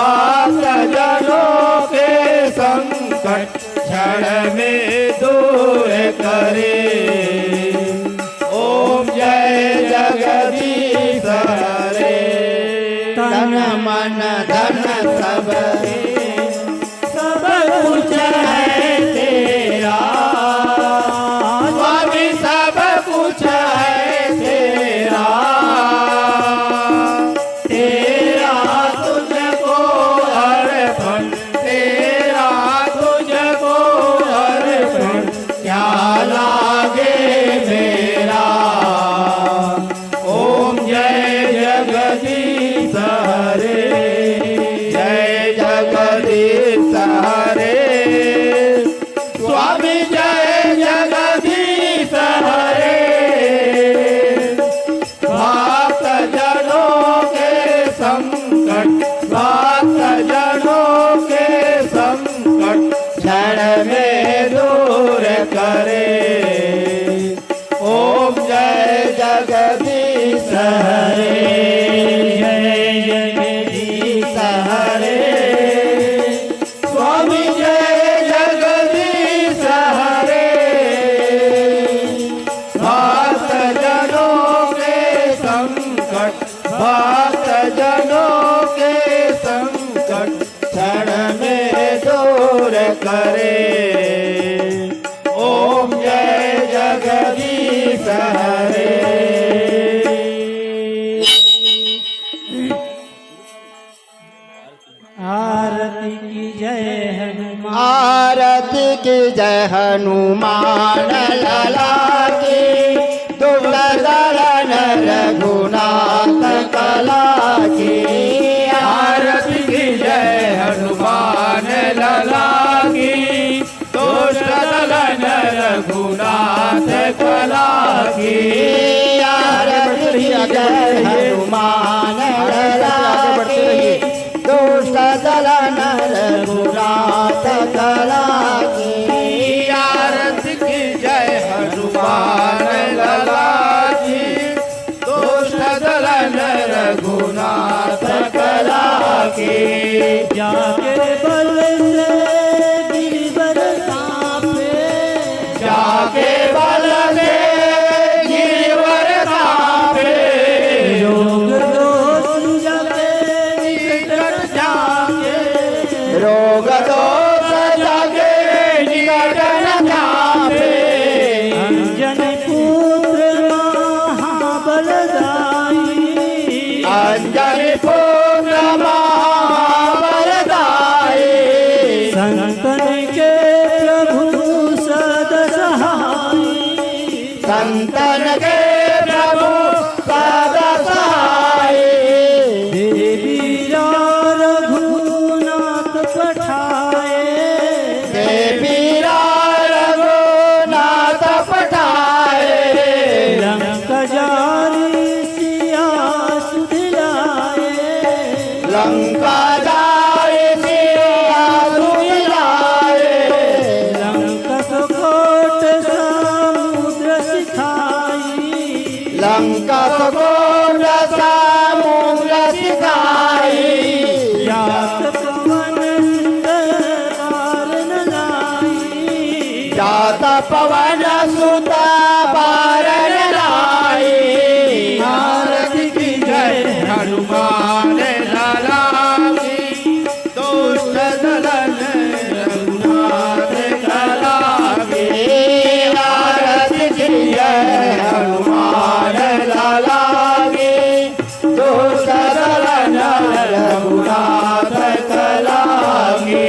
भक्त जनों के संकट क्षण में दूर करे। ओम जय जगदीश हरे। तन मन धन सब कुछ है तेरा स्वामी, सब कुछ है तेरा। तेरा तुझको अर्पण, तेरा तुझको अर्पण, क्या लागे मेरा। ओम जय जगदीश हरे। जय जगदीश हरे। स्वामी जय जगदीश हरे। भक्त जनों के संकट, भक्त जनों के संकट क्षण में दूर करे। ओम जय जगदीश हरे। जय जगदीश हरे। स्वामी जय जगदीश हरे। भक्त जनों के संकट, भक्त जनों के संकट क्षण में दूर करे। ओम जय जगदीश हरे। आरती की जय हनुमान, आरती की जय हनुमान लला की। दुष्ट दलन रघुनाथ कला की। आरती की जय हनुमान लला की। दुष्ट दलन रघुनाथ कला की। आरती की जय हनुमान लला की। दुष्ट दलन रघुनाथ कला की। आरती की जय हनुमान लला की। दुष्ट दलन रघुनाथ कला की। जाके बल से गिरवर कांपे, जाके बल से गिरवर कांपे। रोग दोष जगे निकट जाके, रोग दोष जगे निकट न जापे। अंजनी पुत्र महाबलदाई, अंजनी पुत्र महाबलदाई। संतन के प्रभु सद सहाई, संतन के प्रभु सदा सहाय। देवी रघुनाथ पठाए, देवी रघुनाथ पठाए। लंका जारी सिया सुधिलाए, लंका जाए सिया सुधिलाए। लंका सुकोट समुद्र सिखाई, लंका सकोट समुद्र सिखाई। जात पवन सुंदर कारण लाई, जात पवन सुत बारन लाई। आरती की जय हनुमान लला की। दुष्ट दलन रघुनाथ कला की। आरती की जय हनुमान लला की। दुष्ट दलन रघुनाथ कला की।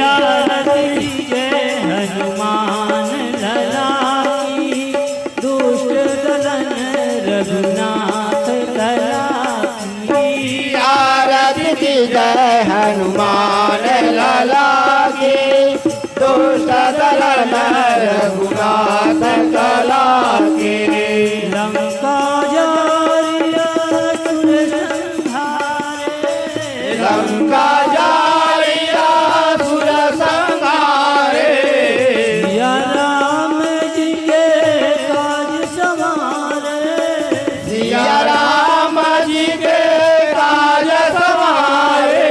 आरती जय हनुमान लला की, दुष्ट दलन रघुनाथ कला की। आरती की जय हनुमान लला की। दुष्ट दलन रघुनाथ कला की। लंका जारी असुर संहारे, लंका जारी असुर संहारे। सिया राम जी के काज संवारे, सिया राम जी के काज संवारे।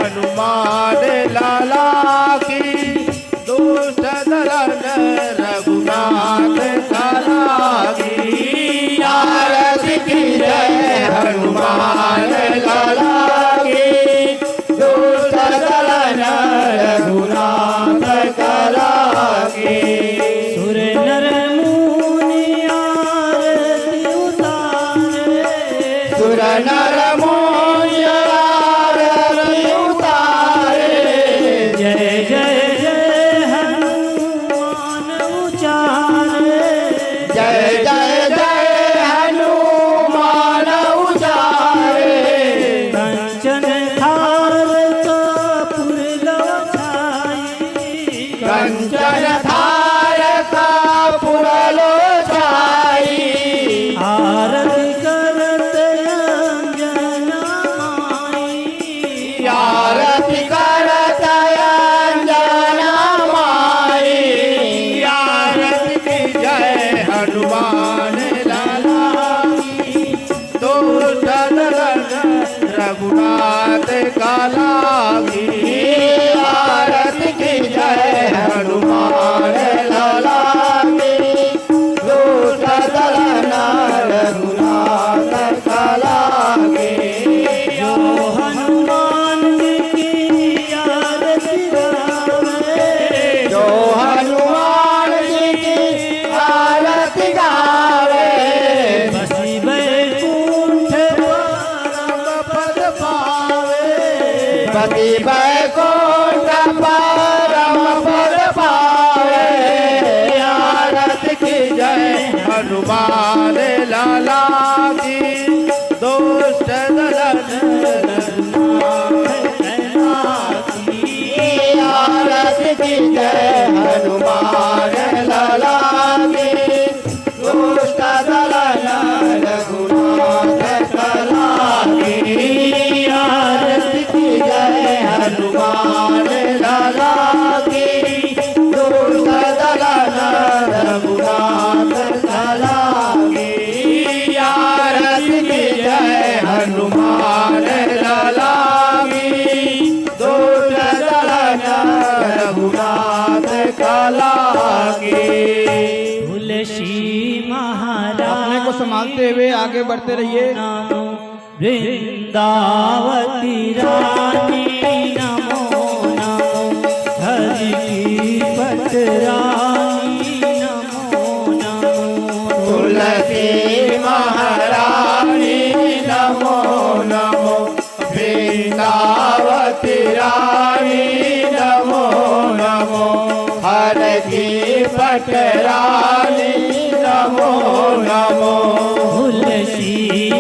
हनुमान लाला की दुष्ट दलन रघुनाथ काला की आरती की जय हनुमान लाला की दुष्ट दलन रघुनाथ काला की सुर नर मुनि आरती उतारे सुर नर मुनि आरती उतारे जय जय जय हनुमान उचारे जय जय जय हनुमान उचारे कंचन थार कपूर लोचाई कंचन थार कपूर लोचाई आरती करत अंजना माई आरती करत अंजना माई आरती की जय हनुमान लाला की दुष्ट दलन रघुनाथ काला की आरती की जय हनुमान लाला की दुष्ट दलन रघुनाथ काला की जो हनुमान जी की आरती गावे जो हनुमान जी की आरती गावे बसी बैकुंठ परम पद पावे पति बैकुंठ परम पद पावे आरती की जय हनुमान लाला की दुष्ट दलन आरती की जय हनुमान लाला की दुष्ट दलन रघुनाथ काला की आरती की जय हनुमान लाला की दुष्ट दलन रघुनाथ काला की आरती की जय हनुमान लाला की दुष्ट दलन रघुनाथ काला की तुलसी महाराज अपने को संभालते हुए आगे बढ़ते रहिए। नमो वृंदावती रानी नमो नमो हरि की पटरानी नमो नमो तुलसी महारानी नमो नमो वृंदावती रानी नमो नमो हर की पटरानी नमो नमो तुलसी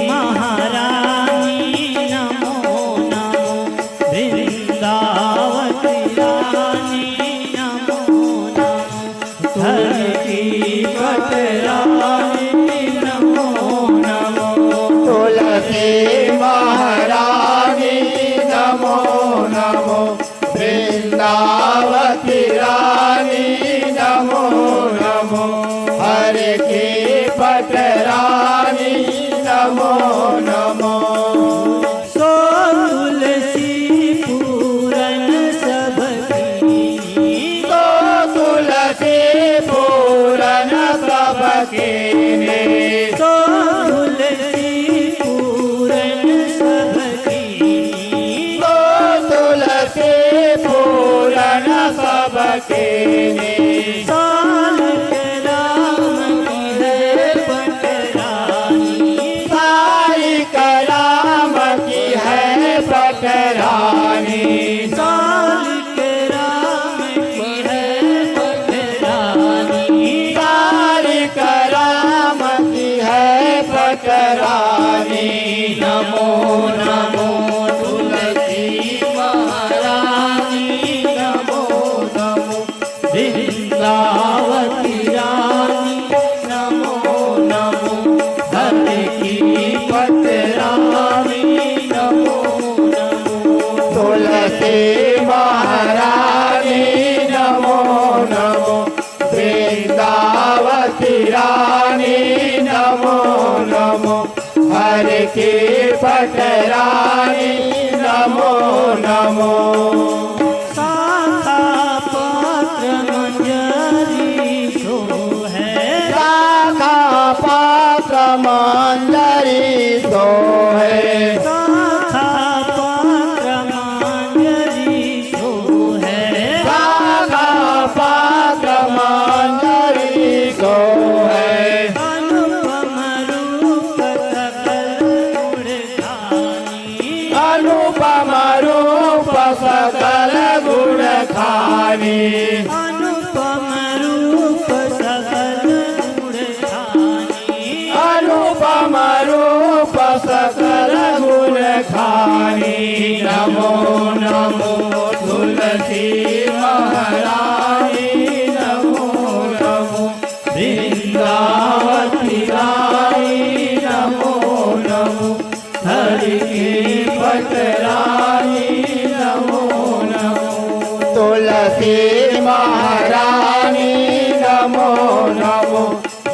महारानी नमो नमो वृंदावती रानी नमो नमो हरि की पटरानी नमो नमो तुलसी महारानी नमो नमो वृंदावती रानी नमो नमो हर की पटरानी नमो नमो सो तुलसी पूरन सबकी तो तुलसी पूरन सबके ने सो तुलसी पूरन सबकी तो तुलसी पूरन सबके ने साल के राम की है पटरानी साई कलाम की है पटरानी साल के राम की है पटरानी साई कलाम की है पटरानी नमो नमो तुलसी महारानी नमो नमो वृंदावती रानी नमो नमो हरि की पटरानी नमो नमो तुलसी महारानी नमो नमो वृंदावती रानी नमो नमो हर की पटरानी नमो नमो सकल गुण खानी अनुपम रूप सकल गुण खानी अनुपम रूप सकल गुण खानी नमो नमो तुलसी महारानी नमो नमो वृंदावती रानी नमो नमो हरि की पटरानी नमो नमो तुलसी महारानी नमो नमो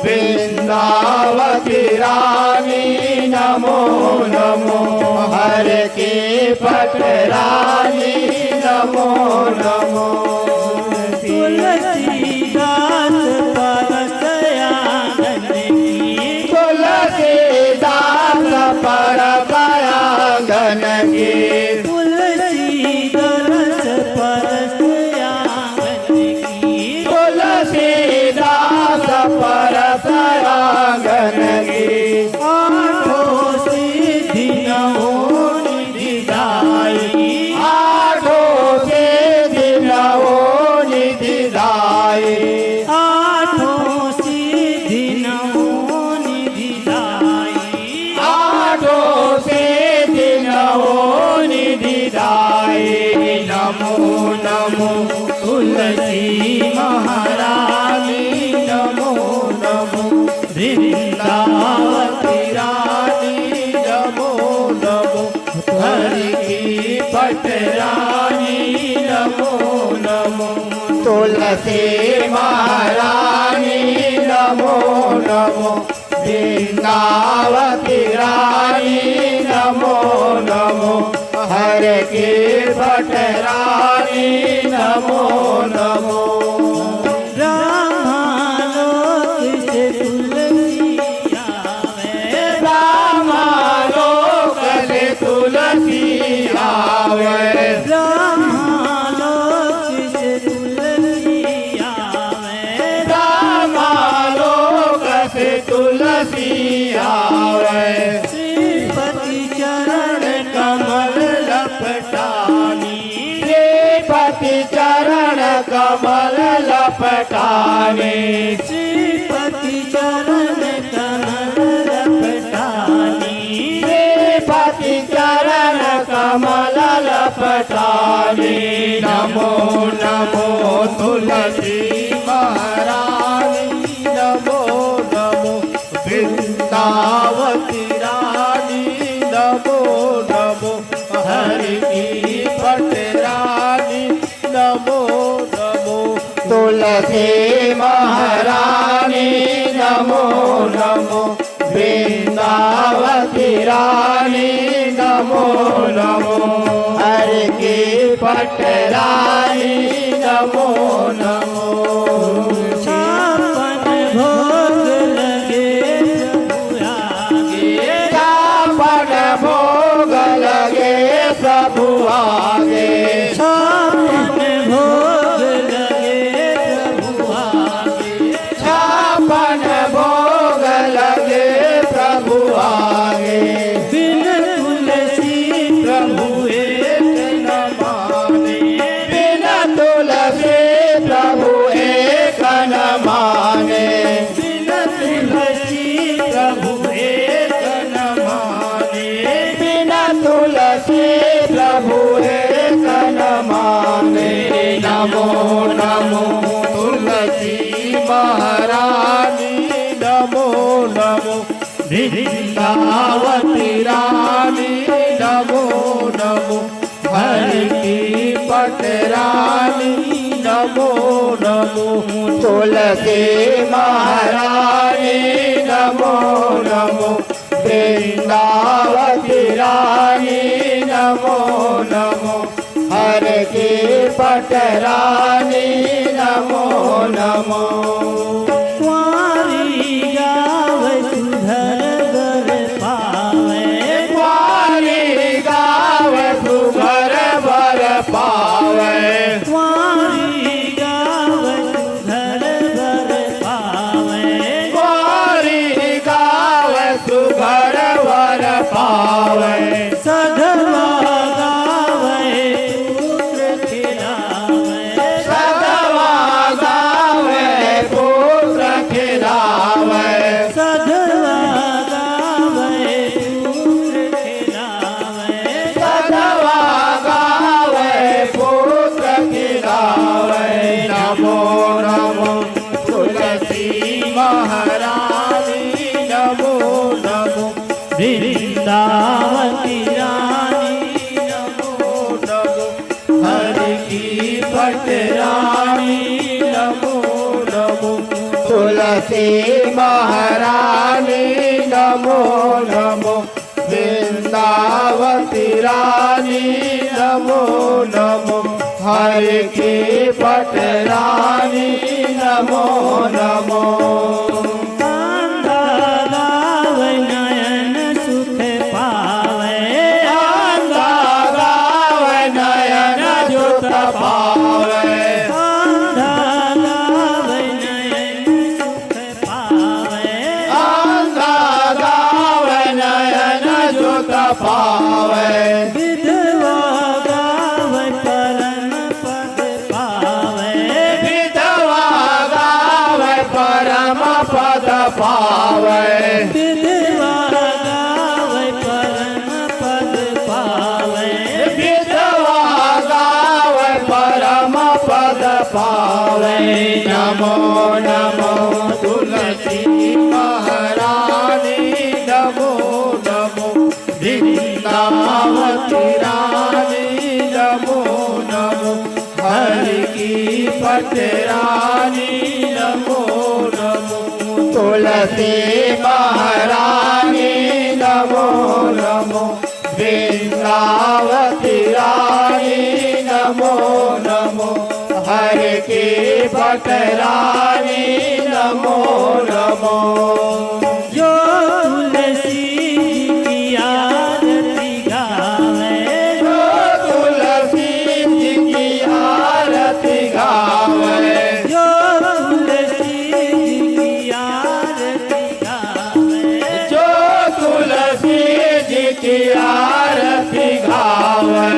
वृंदावती रानी नमो नमो हर की पटरानी नमो नमो तुलसीदास परसयानन की तुलसीदास पर परागन की तुलसीदास परसयानन की तुलसीदास पर परागन की आठों सिद्धि नवो निधिदाई आठों सिद्धि नवो निधिदाई आठों सिद्धि नवो निधिदाई आठों सिद्धि नवो निधिदाई नमो नमो तुलसी महारानी नमो नमो वृंदावती रानी नमो नमो हरि की पटरानी नमो नमो तुलसी महारानी नमो नमो वृंदावती रानी नमो नमो हरि की पटरानी नमो नमो ब्रह्मालोक से तुलसी आवे ब्रह्मलोक से तुलसी आवे ब्रह्मालोक से तुलसी आवे ब्रह्मलोक से तुलसी आवे श्रीपति चरण कमल लपटानी श्रीपति चरण कमल लपटाने श्रीपति चरण कमल लपटानी श्रीपति चरण कमल लपटाने नमो नमो तुलसी महारानी नमो नमो वृंदावती रानी नमो नमो हरि की पटरानी नमो नमो तुलसी महारानी नमो नमो वृंदावती रानी नमो नमो हरि की पटरानी नमो नमो छापन भोग लगे प्रभु आगे छापन भोग लगे प्रभु आगे छापन भोग लगे प्रभु आगे छापन भोग लगे प्रभु आगे बिन तुलसी प्रभु एक न माने बिना तुलसी प्रभु एक न माने बिन तुलसी प्रभु एक न माने बिना तुलसी प्रभु एक न माने नमो नमो तुलसी महारानी नमो नमो वृंदावती रानी नमो नमो हरि की पटरानी नमो नमो तुलसी महारानी नमो नमो वृंदावती रानी नमो नमो हरि की पटरानी नमो नमो कुंवारी गावे सुधर गर पावे कुंवारी गावे सुघर बर पावे कुंवारी गावे सुधर गर पावे कुंवारी गावे सुघर बर पावे सधवा गावे पटरानी नमो नमो तुलसी महारानी नमो नमो वृंदावती रानी नमो नमो हरि की पटरानी नमो नमो कांधा गावे नयन सुख पावे कांधा गावे नयन जुत पावे कांधा गावे नयन सुख पावे कांधा गावे नयन जुत पावे विधवा गावे परम पद पावे विधवा गावे परम पद पावे विधवा गावे परम पद पावे विधवा गावे परम पद पावे नमो नमो तुलसी महारानी नमो नमो वृंदावती रानी नमो नमो हरि की पटरानी नमो नमो तुलसी महारानी नमो नमो वृंदावती रानी नमो नमो हरि की पटरानी नमो नमो जो तुलसी की आरती गावे जो तुलसी जी की आरती गावे जो तुलसी की आरती गावे जो तुलसी जी की आरती गावे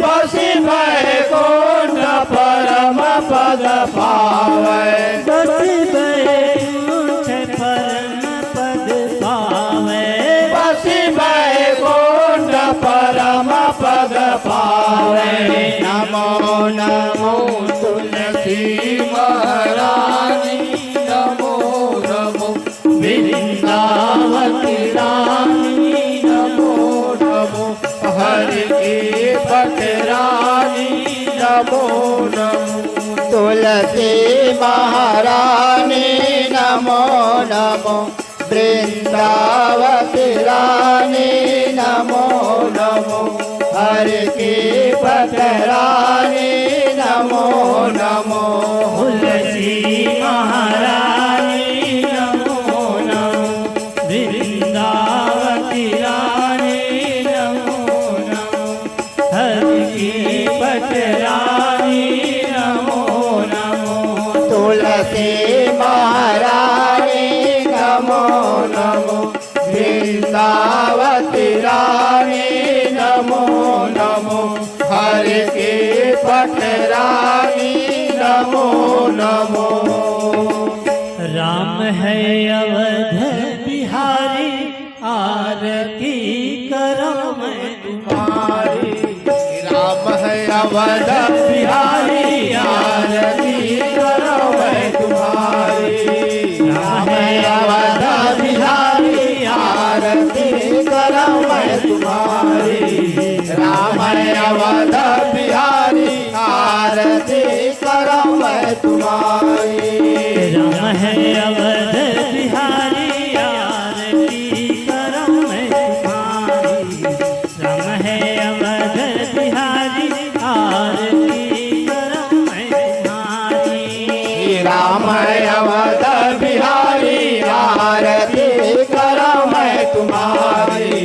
बस बैकुंठ परम पद पावे बसी बैकुंठ परम पद पावे बस बैकुंठ परम पद पावे बसी बैकुंठ परम पद पावे नमो नमो तुलसी महारानी नमो नमो वृंदावती रानी नमो नमो हरि की पटरानी नमो नमो तुलसी महारानी नमो नमो वृंदावती रानी नमो नमो हरि की पटरानी नमो नमो तुलसी महारानी नमो नमो वृंदावती रानी नमो नमो हरि की पटरानी नमो नमो तुलसी महारानी नमो नमो वृंदावती रानी नमो नमो हरि की पटरानी नमो नमो राम है अवध बिहारी आरती करो मैं तुम्हारी राम है अवध बिहारी आरती करो मैं तुम्हारी राम है अवध बिहारी आरती करो मैं तुम्हारी राम है अवध बिहारी आरती करो मैं तुम्हारी राम है अवध बिहारी आरती करो मैं तुम्हारी राम है अवध बिहारी आरती करो मैं तुम्हारी राम है अवध बिहारी आरती करो मैं तुम्हारी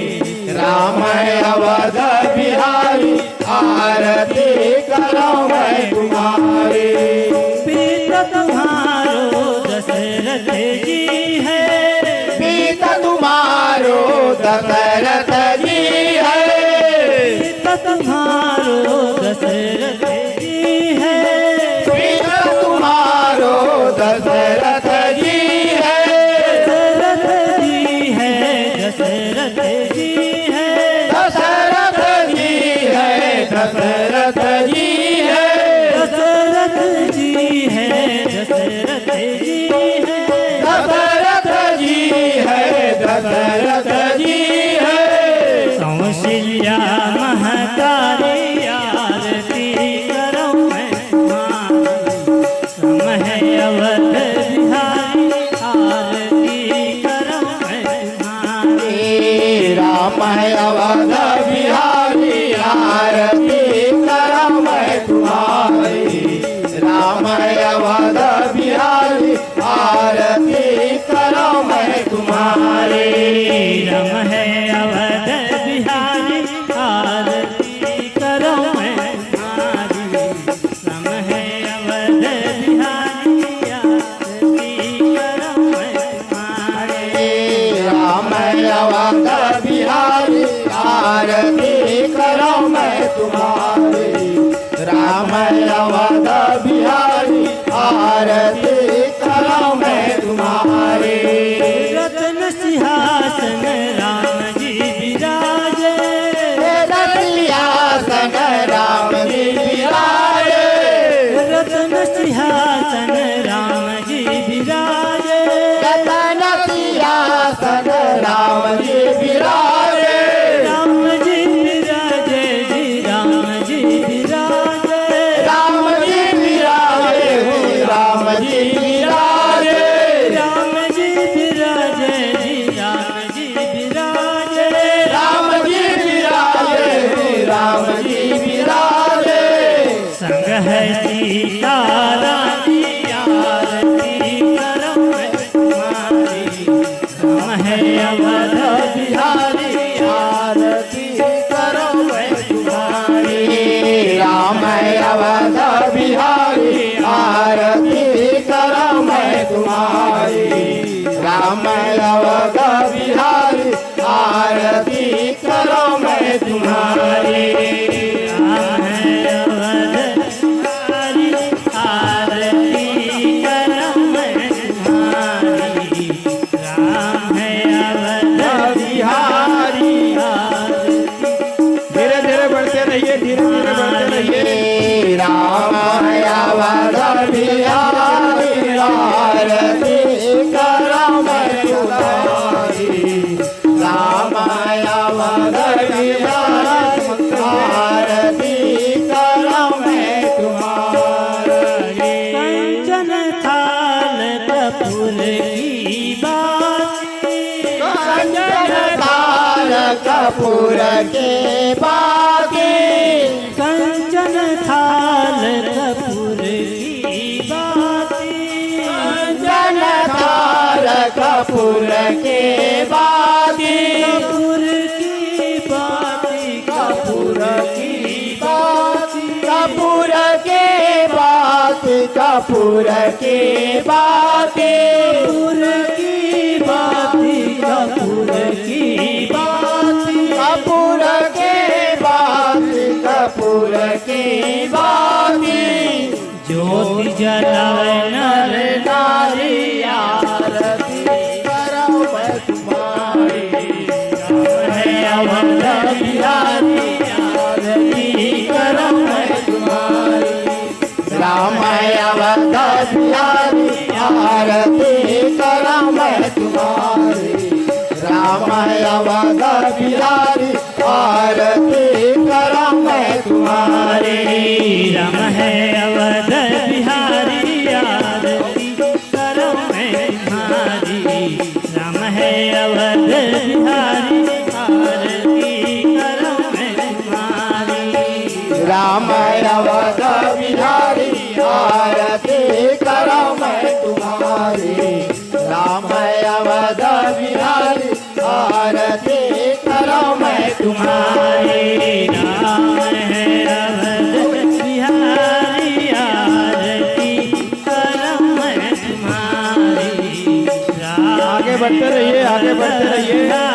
राम है अवध बिहारी आरती करो मैं तुम्हारी पिता तुम्हारो दशरथ जी है पिता तुम्हारो दशरथ जी है पिता तुम्हारो दशरथ जी है पिता तुम्हारो दशरथ जी है दशरथ जी है दशरथ जी है दशरथ जी है दशरथ जी है दशरथ जी है दशरथ जी है दशरथ जी है दशरथ जी है संशय राम है अवध बिहारी आरती करो मैं तुम्हारी राम है अवध बिहारी आरती करो मैं तुम्हारी राम है अवध बिहारी आरती करो मैं तुम्हारी राम है अवध बिहारी आरती करो मैं तुम्हारी राम है अवध बिहारी आरती करो मैं तुम्हारी राम है अवध बिहारी आरती करो मैं तुम्हारी रत्न सिंहासन राम जी विराजे सिंहासन राम जी विराजे रत्न सिंहासन राम जी विराजे रतन सिंहासन राम जी विराजे राम जी विराजे जी राम जी विराजे राम जी विराजे राम जी विराजे राम जी विराजे जी राम जी विराजे राम जी विराजे राम जी विराजे संग है सीता रानी आरती करो मैं तुम्हारी राम है अवध बिहारी आरती करो मैं तुम्हारी राम है अवध बिहारी आरती करो मैं तुम्हारी राम है अवध बिहारी आरती करो मैं तुम्हारी राम है अवध बिहारी आरती करो मैं तुम्हारी राम है अवध बिहारी आरती धीरे धीरे बढ़ते रहिए, धीरे धीरे बढ़ते रहिए। राम है अवध बिहारी आरती करो मैं तुम्हारी राम है अवध बिहारी आरती करो मैं तुम्हारी कंचन थाल कपूर की बाती कंचन थाल कपूर के बाती कंचन थाल कपूर की बाती कंचन थाल कपूर के बाती कपूर की बाती कपूर की बाती कपूर के बाती कपूर के बाती कपूर की बाती कपूर की बाती कपूर के बाती कपूर के बाती ज्योति जलाए नर नारी आरती करो मैं तुम्हारी है अवध बिहारी आरती करो मैं तुम्हारी राम अवध बिहारी आरती करो मैं तुम्हारी राम अवध बिहारी आरती करो मैं तुम्हारी राम है अवध बिहारी आरती करो मैं तुम्हारी राम है अवध बिहारी आरती करो मैं तुम्हारी राम अवध बिहारी आरती करो मैं तुम्हारी राम अवध बिहारी आरती करो मैं तुम्हारी राम है अवध बिहारी आरती करो मैं तुम्हारी आगे बढ़ते रहिए, आगे बढ़ते रहिए।